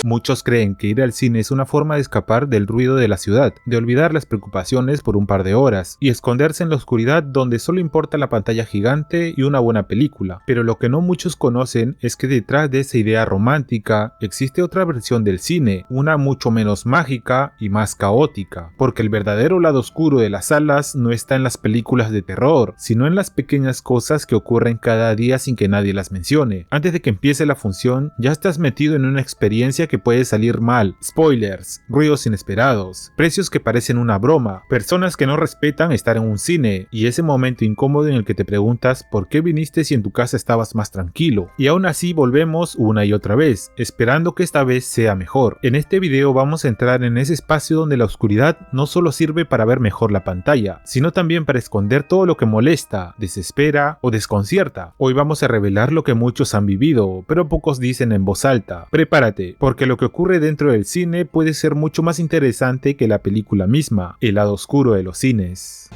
Muchos creen que ir al cine es una forma de escapar del ruido de la ciudad, de olvidar las preocupaciones por un par de horas y esconderse en la oscuridad donde solo importa la pantalla gigante y una buena película. Pero lo que no muchos conocen es que detrás de esa idea romántica existe otra versión del cine, una mucho menos mágica y más caótica, porque el verdadero lado oscuro de las salas no está en las películas de terror, sino en las pequeñas cosas que ocurren cada día sin que nadie las mencione. Antes de que empiece la función, ya estás metido en una experiencia que puede salir mal, spoilers, ruidos inesperados, precios que parecen una broma, personas que no respetan estar en un cine y ese momento incómodo en el que te preguntas por qué viniste si en tu casa estabas más tranquilo. Y aún así volvemos una y otra vez, esperando que esta vez sea mejor. En este video vamos a entrar en ese espacio donde la oscuridad no solo sirve para ver mejor la pantalla, sino también para esconder todo lo que molesta, desespera o desconcierta. Hoy vamos a revelar lo que muchos han vivido, pero pocos dicen en voz alta. Prepárate, porque lo que ocurre dentro del cine puede ser mucho más interesante que la película misma, el lado oscuro de los cines.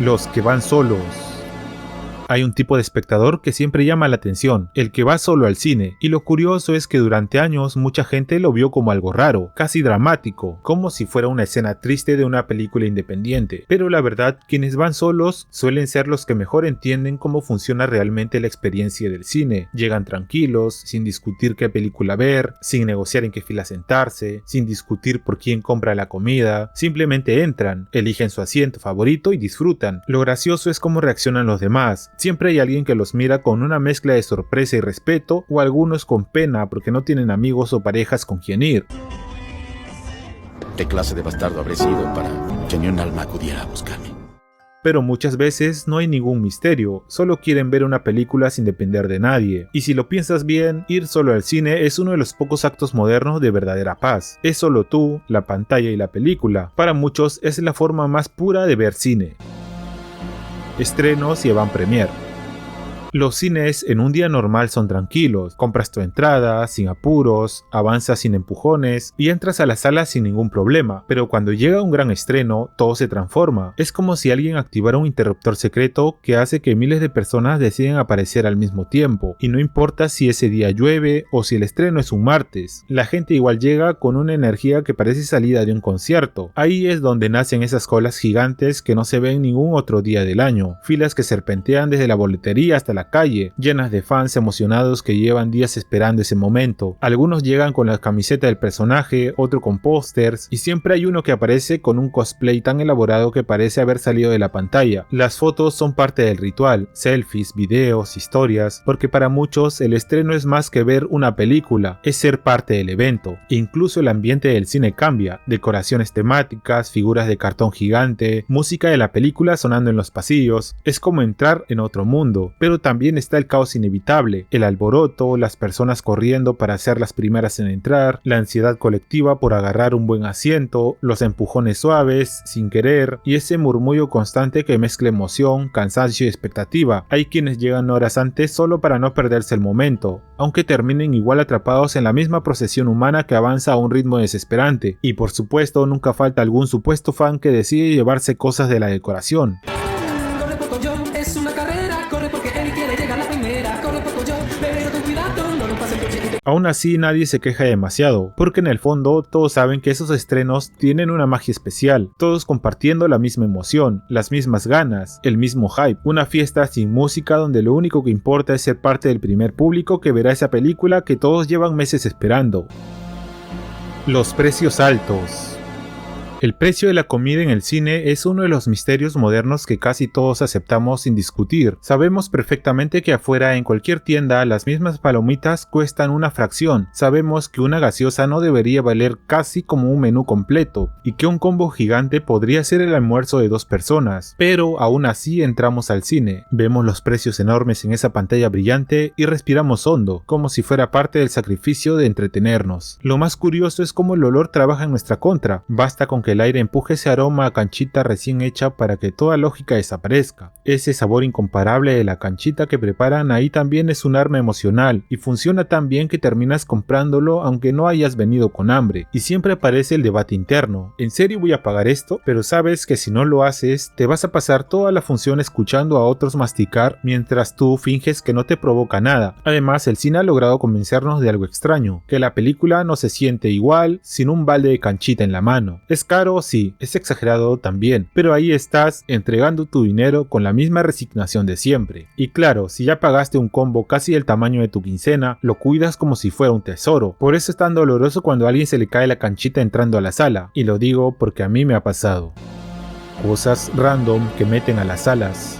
Los que van solos. Hay un tipo de espectador que siempre llama la atención, el que va solo al cine, y lo curioso es que durante años mucha gente lo vio como algo raro, casi dramático, como si fuera una escena triste de una película independiente. Pero la verdad, quienes van solos suelen ser los que mejor entienden cómo funciona realmente la experiencia del cine. Llegan tranquilos, sin discutir qué película ver, sin negociar en qué fila sentarse, sin discutir por quién compra la comida, simplemente entran, eligen su asiento favorito y disfrutan. Lo gracioso es cómo reaccionan los demás. Siempre hay alguien que los mira con una mezcla de sorpresa y respeto, o algunos con pena porque no tienen amigos o parejas con quien ir. ¿Qué clase de bastardo habré sido para que ni un alma acudiera a buscarme? Pero muchas veces no hay ningún misterio, solo quieren ver una película sin depender de nadie. Y si lo piensas bien, ir solo al cine es uno de los pocos actos modernos de verdadera paz. Es solo tú, la pantalla y la película. Para muchos es la forma más pura de ver cine. Estrenos y avant-premier. Los cines en un día normal son tranquilos, compras tu entrada, sin apuros, avanzas sin empujones y entras a la sala sin ningún problema, pero cuando llega un gran estreno, todo se transforma. Es como si alguien activara un interruptor secreto que hace que miles de personas deciden aparecer al mismo tiempo, y no importa si ese día llueve o si el estreno es un martes, la gente igual llega con una energía que parece salida de un concierto. Ahí es donde nacen esas colas gigantes que no se ven ningún otro día del año, filas que serpentean desde la boletería hasta la calle, llenas de fans emocionados que llevan días esperando ese momento. Algunos llegan con la camiseta del personaje, otro con pósters, y siempre hay uno que aparece con un cosplay tan elaborado que parece haber salido de la pantalla. Las fotos son parte del ritual, selfies, videos, historias, porque para muchos el estreno es más que ver una película, es ser parte del evento. Incluso el ambiente del cine cambia, decoraciones temáticas, figuras de cartón gigante, música de la película sonando en los pasillos, es como entrar en otro mundo, pero también está el caos inevitable, el alboroto, las personas corriendo para ser las primeras en entrar, la ansiedad colectiva por agarrar un buen asiento, los empujones suaves, sin querer, y ese murmullo constante que mezcla emoción, cansancio y expectativa. Hay quienes llegan horas antes solo para no perderse el momento, aunque terminen igual atrapados en la misma procesión humana que avanza a un ritmo desesperante. Y por supuesto, nunca falta algún supuesto fan que decide llevarse cosas de la decoración. Aún así nadie se queja demasiado, porque en el fondo todos saben que esos estrenos tienen una magia especial, todos compartiendo la misma emoción, las mismas ganas, el mismo hype, una fiesta sin música donde lo único que importa es ser parte del primer público que verá esa película que todos llevan meses esperando. Los precios altos. El precio de la comida en el cine es uno de los misterios modernos que casi todos aceptamos sin discutir. Sabemos perfectamente que afuera en cualquier tienda las mismas palomitas cuestan una fracción. Sabemos que una gaseosa no debería valer casi como un menú completo y que un combo gigante podría ser el almuerzo de 2 personas. Pero aún así entramos al cine, vemos los precios enormes en esa pantalla brillante y respiramos hondo, como si fuera parte del sacrificio de entretenernos. Lo más curioso es cómo el olor trabaja en nuestra contra. Basta con que que el aire empuje ese aroma a canchita recién hecha para que toda lógica desaparezca. Ese sabor incomparable de la canchita que preparan ahí también es un arma emocional y funciona tan bien que terminas comprándolo aunque no hayas venido con hambre. Y siempre aparece el debate interno: ¿en serio voy a pagar esto? Pero sabes que si no lo haces, te vas a pasar toda la función escuchando a otros masticar mientras tú finges que no te provoca nada. Además, el cine ha logrado convencernos de algo extraño, que la película no se siente igual sin un balde de canchita en la mano. Es caro, sí, es exagerado también, pero ahí estás entregando tu dinero con la misma resignación de siempre. Y claro, si ya pagaste un combo casi del tamaño de tu quincena, lo cuidas como si fuera un tesoro. Por eso es tan doloroso cuando a alguien se le cae la canchita entrando a la sala, y lo digo porque a mí me ha pasado. Cosas random que meten a las salas.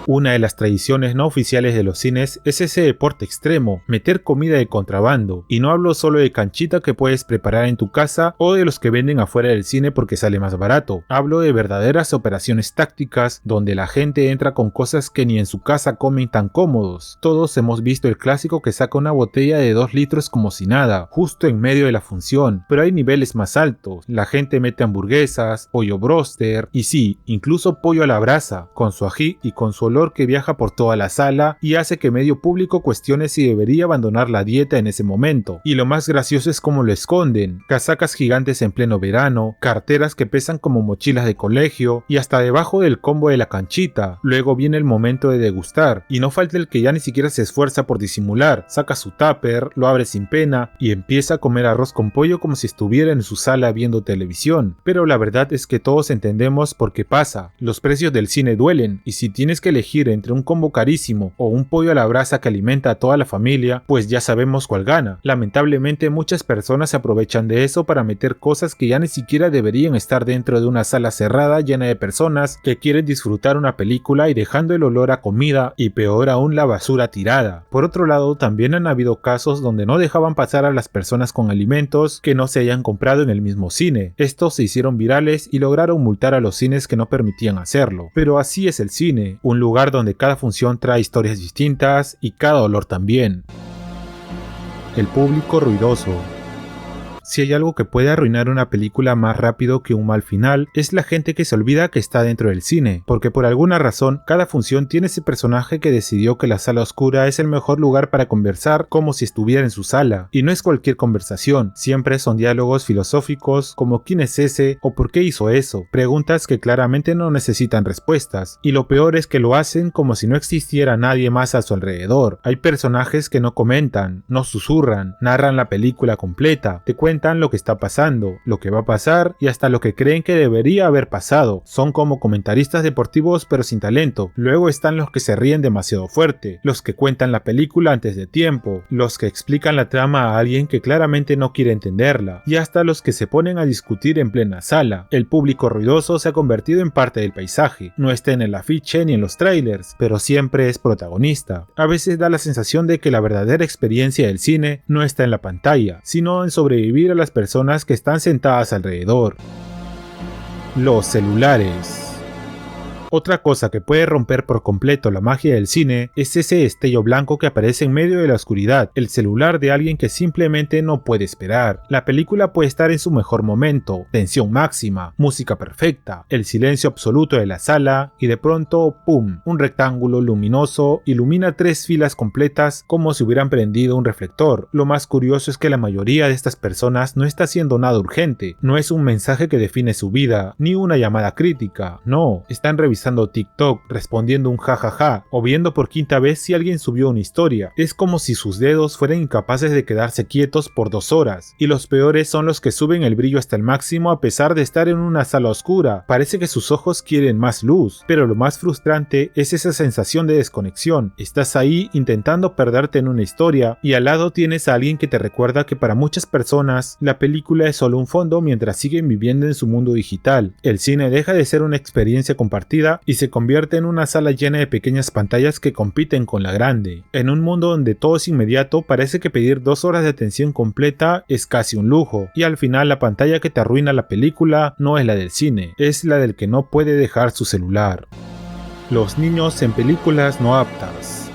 Una de las tradiciones no oficiales de los cines es ese deporte extremo, meter comida de contrabando, y no hablo solo de canchita que puedes preparar en tu casa o de los que venden afuera del cine porque sale más barato. Hablo de verdaderas operaciones tácticas donde la gente entra con cosas que ni en su casa comen tan cómodos. Todos hemos visto el clásico que saca una botella de 2 litros como si nada, justo en medio de la función, pero hay niveles más altos. La gente mete hamburguesas, pollo broster y sí, incluso pollo a la brasa, con su ají y con su olor que viaja por toda la sala y hace que medio público cuestione si debería abandonar la dieta en ese momento. Y lo más gracioso es cómo lo esconden: casacas gigantes en pleno verano, carteras que pesan como mochilas de colegio y hasta debajo del combo de la canchita. Luego viene el momento de degustar y no falta el que ya ni siquiera se esfuerza por disimular, saca su tupper, lo abre sin pena y empieza a comer arroz con pollo como si estuviera en su sala viendo televisión. Pero la verdad es que todos entendemos por qué pasa. Los precios del cine duelen y si tienes que elegir entre un combo carísimo o un pollo a la brasa que alimenta a toda la familia, pues ya sabemos cuál gana. Lamentablemente muchas personas se aprovechan de eso para meter cosas que ya ni siquiera deberían estar dentro de una sala cerrada llena de personas que quieren disfrutar una película y dejando el olor a comida y peor aún la basura tirada. Por otro lado, también han habido casos donde no dejaban pasar a las personas con alimentos que no se hayan comprado en el mismo cine. Estos se hicieron virales y lograron multar a los cines que no permitían hacerlo. Pero así es el cine, un lugar donde cada función trae historias distintas y cada olor también. El público ruidoso. Si hay algo que puede arruinar una película más rápido que un mal final, es la gente que se olvida que está dentro del cine, porque por alguna razón cada función tiene ese personaje que decidió que la sala oscura es el mejor lugar para conversar como si estuviera en su sala, y no es cualquier conversación, siempre son diálogos filosóficos como ¿quién es ese? ¿O por qué hizo eso? Preguntas que claramente no necesitan respuestas, y lo peor es que lo hacen como si no existiera nadie más a su alrededor. Hay personajes que no comentan, no susurran, narran la película completa, te cuentan lo que está pasando, lo que va a pasar y hasta lo que creen que debería haber pasado. Son como comentaristas deportivos pero sin talento. Luego están los que se ríen demasiado fuerte, los que cuentan la película antes de tiempo, los que explican la trama a alguien que claramente no quiere entenderla y hasta los que se ponen a discutir en plena sala. El público ruidoso se ha convertido en parte del paisaje. No está en el afiche ni en los trailers, pero siempre es protagonista. A veces da la sensación de que la verdadera experiencia del cine no está en la pantalla, sino en sobrevivir a las personas que están sentadas alrededor. Los celulares. Otra cosa que puede romper por completo la magia del cine es ese destello blanco que aparece en medio de la oscuridad, el celular de alguien que simplemente no puede esperar. La película puede estar en su mejor momento, tensión máxima, música perfecta, el silencio absoluto de la sala y de pronto, ¡pum!, un rectángulo luminoso ilumina 3 filas completas como si hubieran prendido un reflector. Lo más curioso es que la mayoría de estas personas no está haciendo nada urgente, no es un mensaje que define su vida, ni una llamada crítica, no, están revisando TikTok, respondiendo un jajaja o viendo por quinta vez si alguien subió una historia. Es como si sus dedos fueran incapaces de quedarse quietos por 2 horas. Y los peores son los que suben el brillo hasta el máximo a pesar de estar en una sala oscura. Parece que sus ojos quieren más luz, pero lo más frustrante es esa sensación de desconexión. Estás ahí intentando perderte en una historia y al lado tienes a alguien que te recuerda que para muchas personas la película es solo un fondo mientras siguen viviendo en su mundo digital. El cine deja de ser una experiencia compartida y se convierte en una sala llena de pequeñas pantallas que compiten con la grande. En un mundo donde todo es inmediato, parece que pedir 2 horas de atención completa es casi un lujo, y al final la pantalla que te arruina la película no es la del cine, es la del que no puede dejar su celular. Los niños en películas no aptas.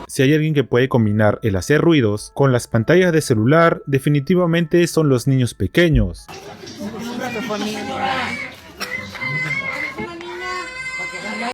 Si hay alguien que puede combinar el hacer ruidos con las pantallas de celular, definitivamente son los niños pequeños.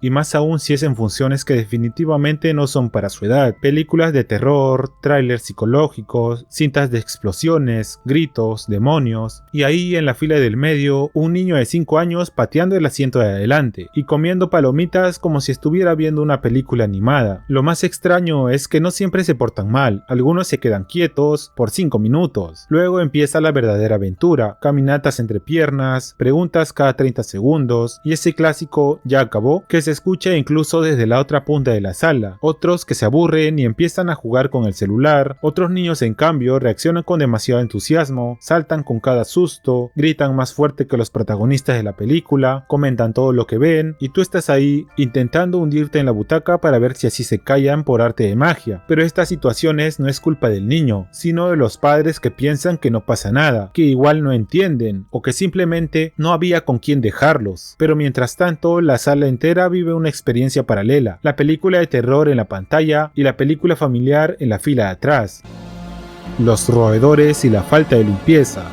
Y más aún si es en funciones que definitivamente no son para su edad. Películas de terror, trailers psicológicos, cintas de explosiones, gritos, demonios, y ahí en la fila del medio un niño de 5 años pateando el asiento de adelante y comiendo palomitas como si estuviera viendo una película animada. Lo más extraño es que no siempre se portan mal, algunos se quedan quietos por 5 minutos. Luego empieza la verdadera aventura, caminatas entre piernas, preguntas cada 30 segundos y ese clásico "¿ya acabó?" que se escucha incluso desde la otra punta de la sala. Otros que se aburren y empiezan a jugar con el celular. Otros niños en cambio reaccionan con demasiado entusiasmo, saltan con cada susto, gritan más fuerte que los protagonistas de la película, comentan todo lo que ven y tú estás ahí intentando hundirte en la butaca para ver si así se callan por arte de magia. Pero estas situaciones no es culpa del niño, sino de los padres que piensan que no pasa nada, que igual no entienden o que simplemente no había con quién dejarlos. Pero mientras tanto la sala entera vive una experiencia paralela, la película de terror en la pantalla y la película familiar en la fila de atrás. Los roedores y la falta de limpieza.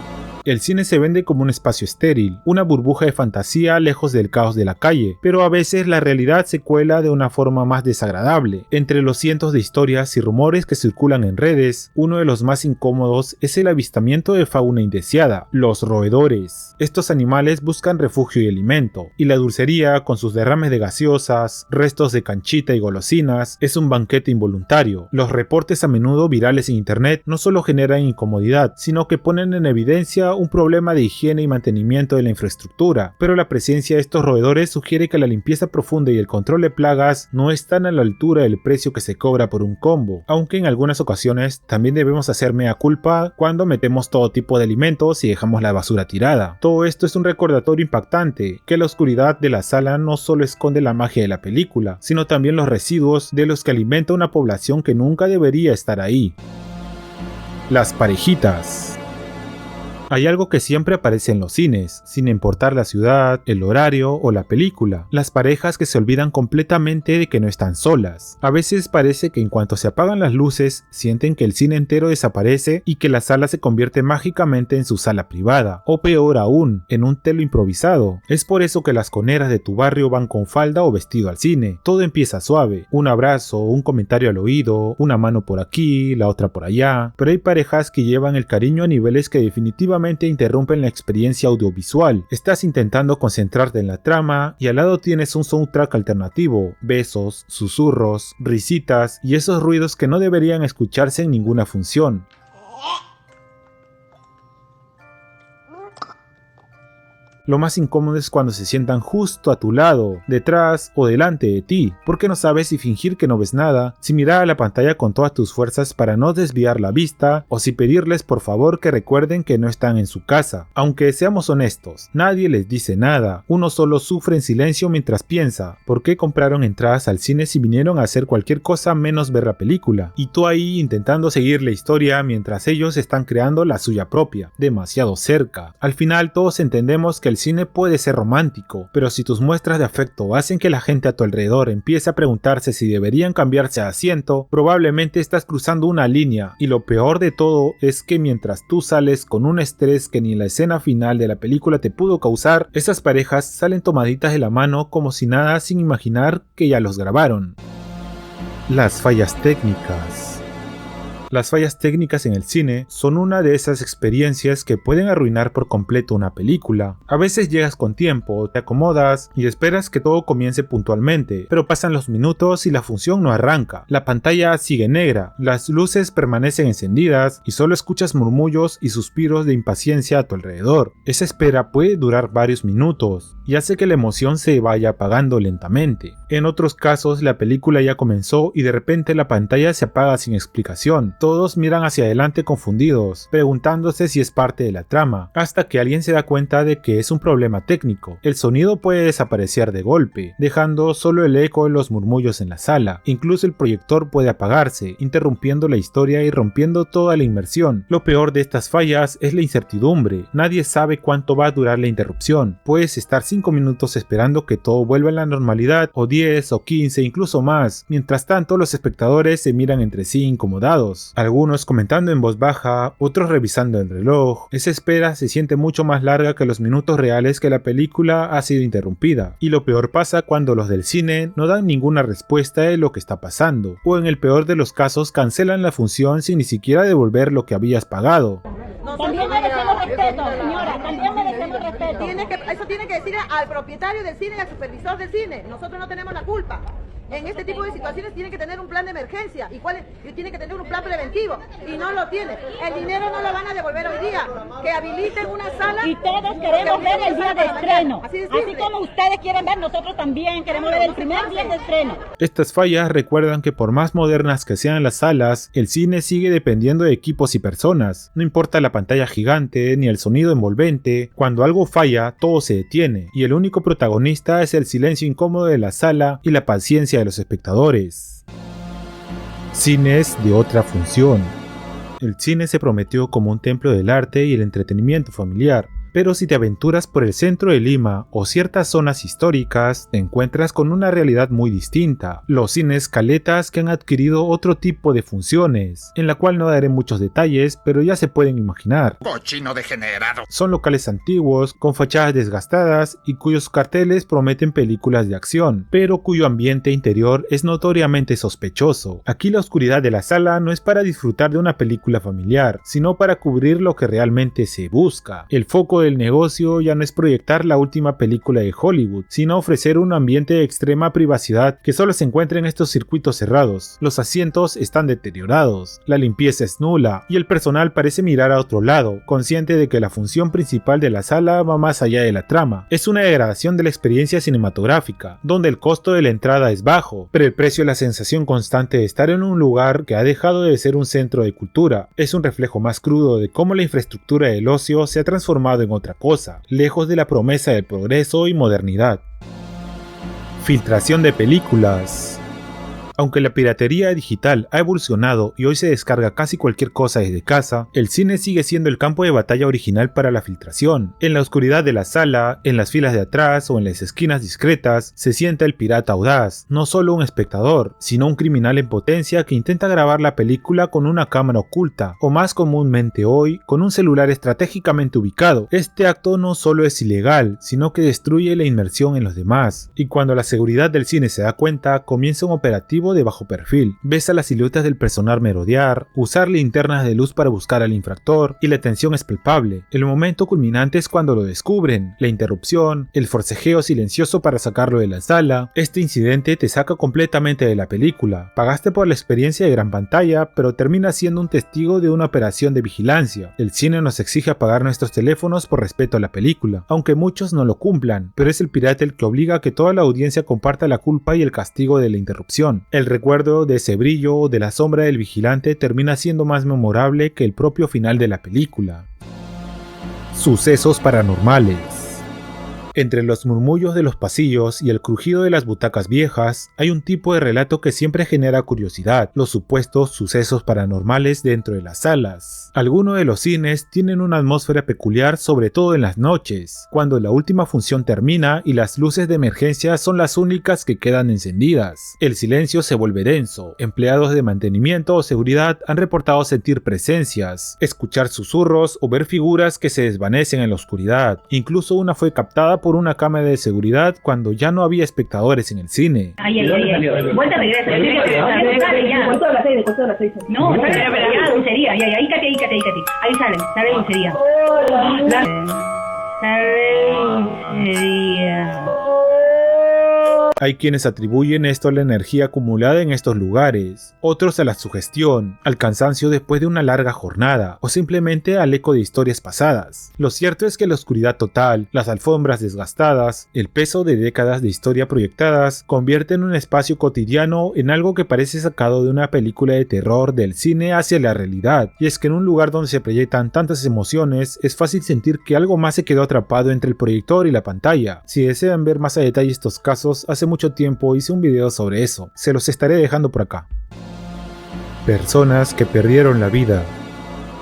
El cine se vende como un espacio estéril, una burbuja de fantasía lejos del caos de la calle, pero a veces la realidad se cuela de una forma más desagradable. Entre los cientos de historias y rumores que circulan en redes, uno de los más incómodos es el avistamiento de fauna indeseada, los roedores. Estos animales buscan refugio y alimento, y la dulcería, con sus derrames de gaseosas, restos de canchita y golosinas, es un banquete involuntario. Los reportes a menudo virales en internet no solo generan incomodidad, sino que ponen en evidencia un problema de higiene y mantenimiento de la infraestructura, pero la presencia de estos roedores sugiere que la limpieza profunda y el control de plagas no están a la altura del precio que se cobra por un combo, aunque en algunas ocasiones también debemos hacer mea culpa cuando metemos todo tipo de alimentos y dejamos la basura tirada. Todo esto es un recordatorio impactante, que la oscuridad de la sala no solo esconde la magia de la película, sino también los residuos de los que alimenta una población que nunca debería estar ahí. Las parejitas. Hay algo que siempre aparece en los cines, sin importar la ciudad, el horario o la película: las parejas que se olvidan completamente de que no están solas. A veces parece que en cuanto se apagan las luces, sienten que el cine entero desaparece y que la sala se convierte mágicamente en su sala privada, o peor aún, en un telo improvisado. Es por eso que las coneras de tu barrio van con falda o vestido al cine. Todo empieza suave, un abrazo, un comentario al oído, una mano por aquí, la otra por allá, pero hay parejas que llevan el cariño a niveles que definitivamente interrumpen la experiencia audiovisual. Estás intentando concentrarte en la trama y al lado tienes un soundtrack alternativo, besos, susurros, risitas y esos ruidos que no deberían escucharse en ninguna función. Lo más incómodo es cuando se sientan justo a tu lado, detrás o delante de ti, porque no sabes si fingir que no ves nada, si mirar a la pantalla con todas tus fuerzas para no desviar la vista, o si pedirles por favor que recuerden que no están en su casa. Aunque seamos honestos, nadie les dice nada, uno solo sufre en silencio mientras piensa: ¿por qué compraron entradas al cine si vinieron a hacer cualquier cosa menos ver la película? Y tú ahí intentando seguir la historia mientras ellos están creando la suya propia, demasiado cerca. Al final todos entendemos que el cine puede ser romántico, pero si tus muestras de afecto hacen que la gente a tu alrededor empiece a preguntarse si deberían cambiarse de asiento, probablemente estás cruzando una línea, y lo peor de todo es que mientras tú sales con un estrés que ni la escena final de la película te pudo causar, esas parejas salen tomaditas de la mano como si nada, sin imaginar que ya los grabaron. Las fallas técnicas. Las fallas técnicas en el cine son una de esas experiencias que pueden arruinar por completo una película. A veces llegas con tiempo, te acomodas y esperas que todo comience puntualmente, pero pasan los minutos y la función no arranca. La pantalla sigue negra, las luces permanecen encendidas y solo escuchas murmullos y suspiros de impaciencia a tu alrededor. Esa espera puede durar varios minutos y hace que la emoción se vaya apagando lentamente. En otros casos, la película ya comenzó y de repente la pantalla se apaga sin explicación. Todos miran hacia adelante confundidos, preguntándose si es parte de la trama, hasta que alguien se da cuenta de que es un problema técnico. El sonido puede desaparecer de golpe, dejando solo el eco de los murmullos en la sala. Incluso el proyector puede apagarse, interrumpiendo la historia y rompiendo toda la inmersión. Lo peor de estas fallas es la incertidumbre. Nadie sabe cuánto va a durar la interrupción. Puedes estar 5 minutos esperando que todo vuelva a la normalidad, o 10 o 15, incluso más. Mientras tanto, los espectadores se miran entre sí incomodados. todos, algunos comentando en voz baja, otros revisando el reloj. Esa espera se siente mucho más larga que los minutos reales que la película ha sido interrumpida, y lo peor pasa cuando los del cine no dan ninguna respuesta de lo que está pasando, o en el peor de los casos cancelan la función sin ni siquiera devolver lo que habías pagado. También merecemos respeto, señora, también merecemos respeto. Eso tiene que decir al propietario del cine y al supervisor del cine. Nosotros no tenemos la culpa. En este tipo de situaciones tiene que tener un plan de emergencia y tiene que tener un plan preventivo y no lo tiene. El dinero no lo van a devolver hoy día. Que habiliten una sala. Y todos queremos ver el día de estreno. Así como ustedes quieren ver, nosotros también queremos ver el primer día de estreno. Estas fallas recuerdan que por más modernas que sean las salas, el cine sigue dependiendo de equipos y personas. No importa la pantalla gigante ni el sonido envolvente, cuando algo falla, todo se detiene, y el único protagonista es el silencio incómodo de la sala y la paciencia de los espectadores. Cines de otra función. El cine se prometió como un templo del arte y el entretenimiento familiar, pero si te aventuras por el centro de Lima o ciertas zonas históricas, te encuentras con una realidad muy distinta. Los cines caletas que han adquirido otro tipo de funciones, en la cual no daré muchos detalles, pero ya se pueden imaginar. ¡Cochino degenerado! Son locales antiguos, con fachadas desgastadas y cuyos carteles prometen películas de acción, pero cuyo ambiente interior es notoriamente sospechoso. Aquí la oscuridad de la sala no es para disfrutar de una película familiar, sino para cubrir lo que realmente se busca. El foco del negocio ya no es proyectar la última película de Hollywood, sino ofrecer un ambiente de extrema privacidad que solo se encuentra en estos circuitos cerrados. Los asientos están deteriorados, la limpieza es nula y el personal parece mirar a otro lado, consciente de que la función principal de la sala va más allá de la trama. Es una degradación de la experiencia cinematográfica, donde el costo de la entrada es bajo, pero el precio es la sensación constante de estar en un lugar que ha dejado de ser un centro de cultura. Es un reflejo más crudo de cómo la infraestructura del ocio se ha transformado en otra cosa, lejos de la promesa del progreso y modernidad. Filtración de películas. Aunque la piratería digital ha evolucionado y hoy se descarga casi cualquier cosa desde casa, el cine sigue siendo el campo de batalla original para la filtración. En la oscuridad de la sala, en las filas de atrás o en las esquinas discretas, se sienta el pirata audaz, no solo un espectador, sino un criminal en potencia que intenta grabar la película con una cámara oculta, o más comúnmente hoy, con un celular estratégicamente ubicado. Este acto no solo es ilegal, sino que destruye la inmersión en los demás, y cuando la seguridad del cine se da cuenta, comienza un operativo de bajo perfil. Ves a las siluetas del personal merodear, usar linternas de luz para buscar al infractor, y la tensión es palpable. El momento culminante es cuando lo descubren, la interrupción, el forcejeo silencioso para sacarlo de la sala. Este incidente te saca completamente de la película. Pagaste por la experiencia de gran pantalla, pero terminas siendo un testigo de una operación de vigilancia. El cine nos exige apagar nuestros teléfonos por respeto a la película, aunque muchos no lo cumplan, pero es el pirata el que obliga a que toda la audiencia comparta la culpa y el castigo de la interrupción. El recuerdo de ese brillo o de la sombra del vigilante termina siendo más memorable que el propio final de la película. Sucesos paranormales. Entre los murmullos de los pasillos y el crujido de las butacas viejas, hay un tipo de relato que siempre genera curiosidad: los supuestos sucesos paranormales dentro de las salas. Algunos de los cines tienen una atmósfera peculiar, sobre todo en las noches, cuando la última función termina y las luces de emergencia son las únicas que quedan encendidas. El silencio se vuelve denso. Empleados de mantenimiento o seguridad han reportado sentir presencias, escuchar susurros o ver figuras que se desvanecen en la oscuridad. Incluso una fue captada por una cámara de seguridad cuando ya no había espectadores en el cine. Vuelta, regresa. No, sale ya, dulcería. Ahí cate. Ahí sale dulcería. Hay quienes atribuyen esto a la energía acumulada en estos lugares, otros a la sugestión, al cansancio después de una larga jornada, o simplemente al eco de historias pasadas. Lo cierto es que la oscuridad total, las alfombras desgastadas, el peso de décadas de historia proyectadas, convierten un espacio cotidiano en algo que parece sacado de una película de terror del cine hacia la realidad. Y es que en un lugar donde se proyectan tantas emociones, es fácil sentir que algo más se quedó atrapado entre el proyector y la pantalla. Si desean ver más a detalle estos casos, hace mucho tiempo hice un video sobre eso, se los estaré dejando por acá. Personas que perdieron la vida.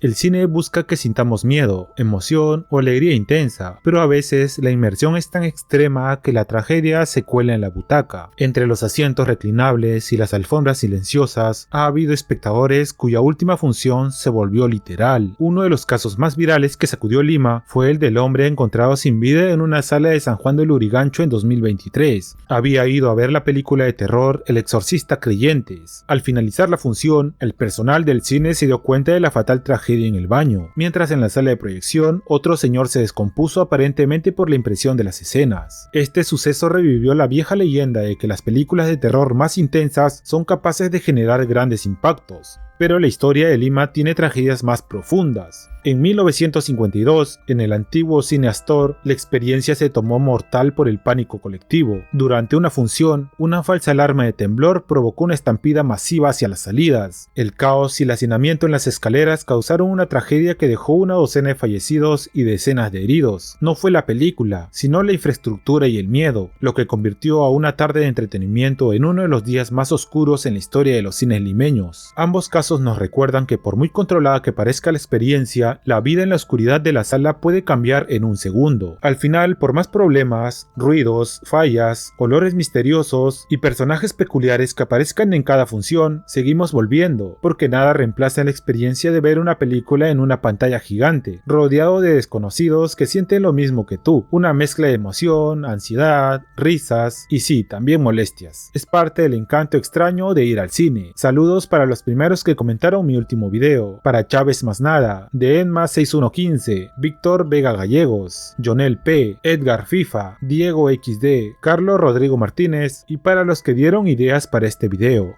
El cine busca que sintamos miedo, emoción o alegría intensa, pero a veces la inmersión es tan extrema que la tragedia se cuela en la butaca. Entre los asientos reclinables y las alfombras silenciosas ha habido espectadores cuya última función se volvió literal. Uno de los casos más virales que sacudió Lima fue el del hombre encontrado sin vida en una sala de San Juan de Lurigancho en 2023. Había ido a ver la película de terror El exorcista Creyentes. Al finalizar la función, el personal del cine se dio cuenta de la fatal tragedia en el baño, mientras en la sala de proyección otro señor se descompuso aparentemente por la impresión de las escenas. Este suceso revivió la vieja leyenda de que las películas de terror más intensas son capaces de generar grandes impactos. Pero la historia de Lima tiene tragedias más profundas. En 1952, en el antiguo Cine Astor, la experiencia se tomó mortal por el pánico colectivo. Durante una función, una falsa alarma de temblor provocó una estampida masiva hacia las salidas. El caos y el hacinamiento en las escaleras causaron una tragedia que dejó una docena de fallecidos y decenas de heridos. No fue la película, sino la infraestructura y el miedo, lo que convirtió a una tarde de entretenimiento en uno de los días más oscuros en la historia de los cines limeños. Ambos casos nos recuerdan que por muy controlada que parezca la experiencia, la vida en la oscuridad de la sala puede cambiar en un segundo. Al final, por más problemas, ruidos, fallas, olores misteriosos y personajes peculiares que aparezcan en cada función, seguimos volviendo, porque nada reemplaza la experiencia de ver una película en una pantalla gigante, rodeado de desconocidos que sienten lo mismo que tú, una mezcla de emoción, ansiedad, risas y sí, también molestias. Es parte del encanto extraño de ir al cine. Saludos para los primeros que comentaron mi último video, para Chávez Más Nada, de Enma 6115, Víctor Vega Gallegos, Jonel P, Edgar FIFA, Diego XD, Carlos Rodrigo Martínez y para los que dieron ideas para este video.